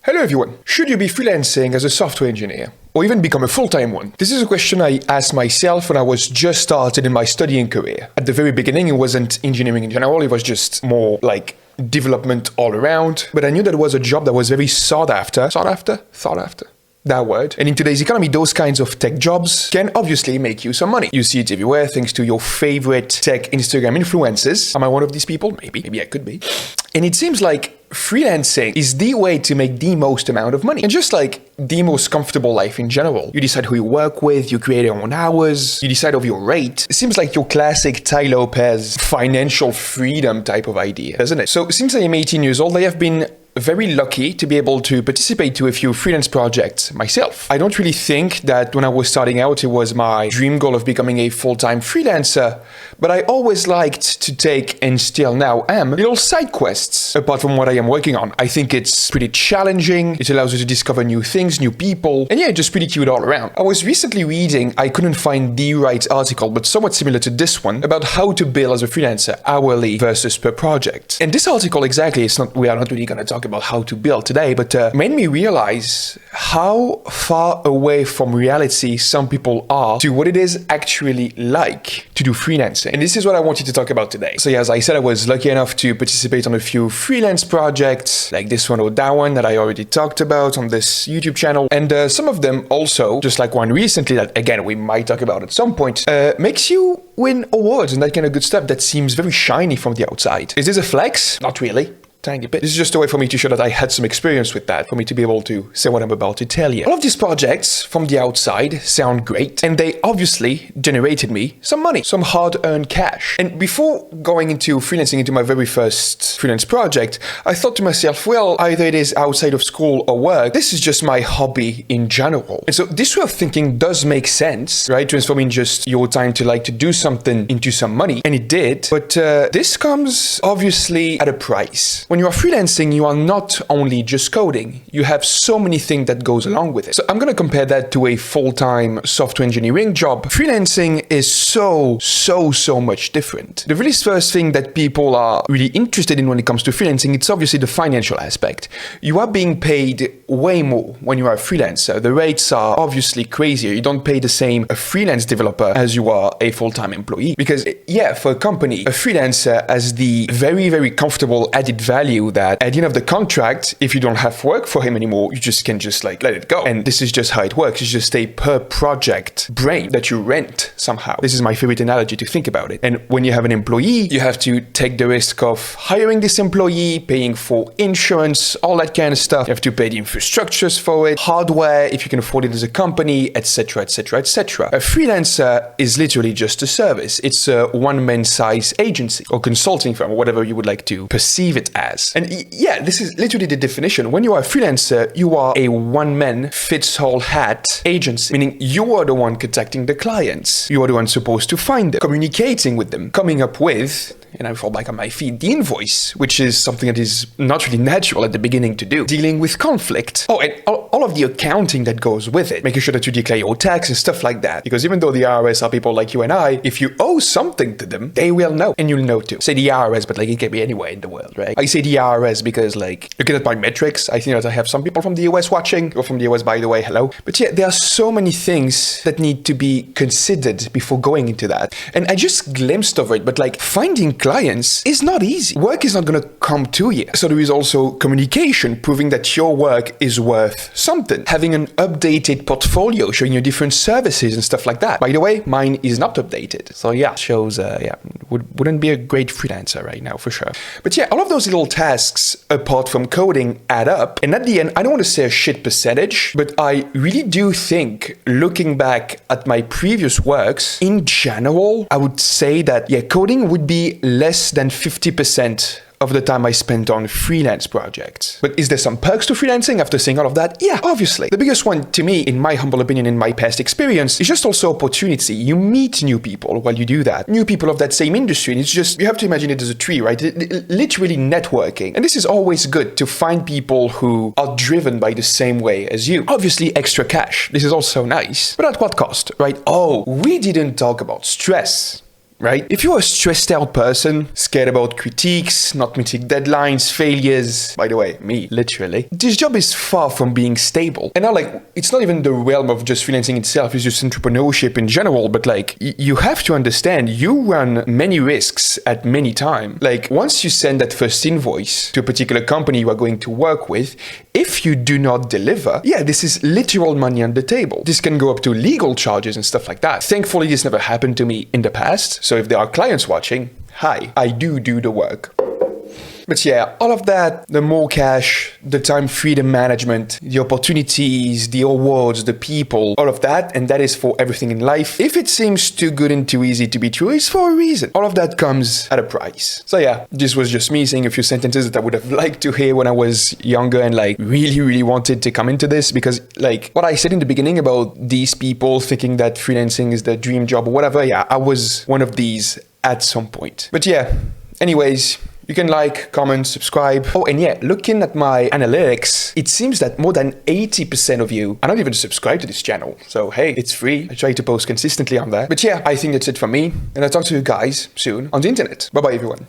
Hello everyone. Should you be freelancing as a software engineer? Or even become a full-time one? This is a question I asked myself when I was just started in my studying career. At the very beginning, it wasn't engineering in general, it was just more like development all around. But I knew that was a job that was very sought after. That word. And in today's economy, those kinds of tech jobs can obviously make you some money. You see it everywhere thanks to your favorite tech Instagram influencers. Am I one of these people? Maybe I could be. And it seems like freelancing is the way to make the most amount of money. And just like the most comfortable life in general. You decide who you work with, you create your own hours, you decide of your rate. It seems like your classic Tai Lopez financial freedom type of idea, doesn't it? So since I am 18 years old, I have been very lucky to be able to participate to a few freelance projects myself. I don't really think that when I was starting out, it was my dream goal of becoming a full-time freelancer, but I always liked to take, and still now am, little side quests apart from what I am working on. I think it's pretty challenging. It allows you to discover new things, new people, and yeah, just pretty cute all around. I was recently reading, I couldn't find the right article, but somewhat similar to this one, about how to bill as a freelancer, hourly versus per project. And this article exactly, we are not really going to talk about how to build today, but made me realize how far away from reality some people are to what it is actually like to do freelancing. And this is what I wanted to talk about today. So yeah, as I said, I was lucky enough to participate on a few freelance projects like this one or that one that I already talked about on this YouTube channel. And some of them also, just like one recently that again, we might talk about at some point, makes you win awards and that kind of good stuff that seems very shiny from the outside. Is this a flex? Not really. Tiny bit. This is just a way for me to show that I had some experience with that, for me to be able to say what I'm about to tell you. All of these projects from the outside sound great, and they obviously generated me some money, some hard-earned cash. And before going into freelancing, into my very first freelance project, I thought to myself, well, either it is outside of school or work, this is just my hobby in general. And so this way of thinking does make sense, right? Transforming just your time to like to do something into some money, and it did. But this comes obviously at a price. When you are freelancing, you are not only just coding, you have so many things that goes along with it. So I'm going to compare that to a full-time software engineering job. Freelancing is so much different. The very first thing that people are really interested in when it comes to freelancing, it's obviously the financial aspect. You are being paid way more when you are a freelancer. The rates are obviously crazier. You don't pay the same a freelance developer as you are a full-time employee. Because yeah, for a company, a freelancer has the very comfortable added value that at the end of the contract, if you don't have work for him anymore, you just can just like let it go. And this is just how it works. It's just a per project brain that you rent somehow. This is my favorite analogy to think about it. And when you have an employee, you have to take the risk of hiring this employee, paying for insurance, all that kind of stuff. You have to pay the infrastructures for it, hardware, if you can afford it as a company, etc. A freelancer is literally just a service. It's a one-man size agency or consulting firm or whatever you would like to perceive it as. And yeah, this is literally the definition. When you are a freelancer, you are a one-man fits-all hat agency, meaning you are the one contacting the clients. You are the one supposed to find them, communicating with them, coming up with, and I fall back on my feet, the invoice, which is something that is not really natural at the beginning to do. Dealing with conflict. Oh, and all of the accounting that goes with it. Making sure that you declare your tax and stuff like that. Because even though the IRS are people like you and I, if you owe something to them, they will know. And you'll know too. Say the IRS, but like it can be anywhere in the world, right? I say the IRS because like, looking at my metrics, I think that I have some people from the US watching. You're from the US, by the way, hello. But yeah, there are so many things that need to be considered before going into that. And I just glimpsed of it, but like finding clients is not easy. Work is not going to come to you. So there is also communication, proving that your work is worth something. Having an updated portfolio showing you different services and stuff like that. By the way, mine is not updated. So yeah, shows, wouldn't be a great freelancer right now for sure. But yeah, all of those little tasks, apart from coding, add up. And at the end, I don't want to say a shit percentage, but I really do think, looking back at my previous works, in general, I would say that, yeah, coding would be less than 50% of the time I spent on freelance projects. But is there some perks to freelancing after saying all of that? Yeah, obviously. The biggest one to me, in my humble opinion, in my past experience, is just also opportunity. You meet new people while you do that. New people of that same industry. And it's just, you have to imagine it as a tree, right? Literally networking. And this is always good to find people who are driven by the same way as you. Obviously, extra cash. This is also nice. But at what cost, right? Oh, we didn't talk about stress. right? If you're a stressed out person, scared about critiques, not meeting deadlines, failures, by the way, me, literally, this job is far from being stable. And now, like, it's not even the realm of just freelancing itself, it's just entrepreneurship in general, but like, you have to understand you run many risks at many times. Like, once you send that first invoice to a particular company you are going to work with, if you do not deliver, yeah, this is literal money on the table. This can go up to legal charges and stuff like that. Thankfully, this never happened to me in the past. So if there are clients watching, hi, I do the work. But yeah, all of that, the more cash, the time freedom management, the opportunities, the awards, the people, all of that, and that is for everything in life. If it seems too good and too easy to be true, it's for a reason. All of that comes at a price. So yeah, this was just me saying a few sentences that I would have liked to hear when I was younger and like really wanted to come into this, because like what I said in the beginning about these people thinking that freelancing is their dream job or whatever, yeah, I was one of these at some point. But yeah, anyways, you can like, comment, subscribe. Oh, and yeah, looking at my analytics, it seems that more than 80% of you are not even subscribed to this channel. So hey, it's free. I try to post consistently on there. But yeah, I think that's it from me. And I'll talk to you guys soon on the internet. Bye-bye, everyone.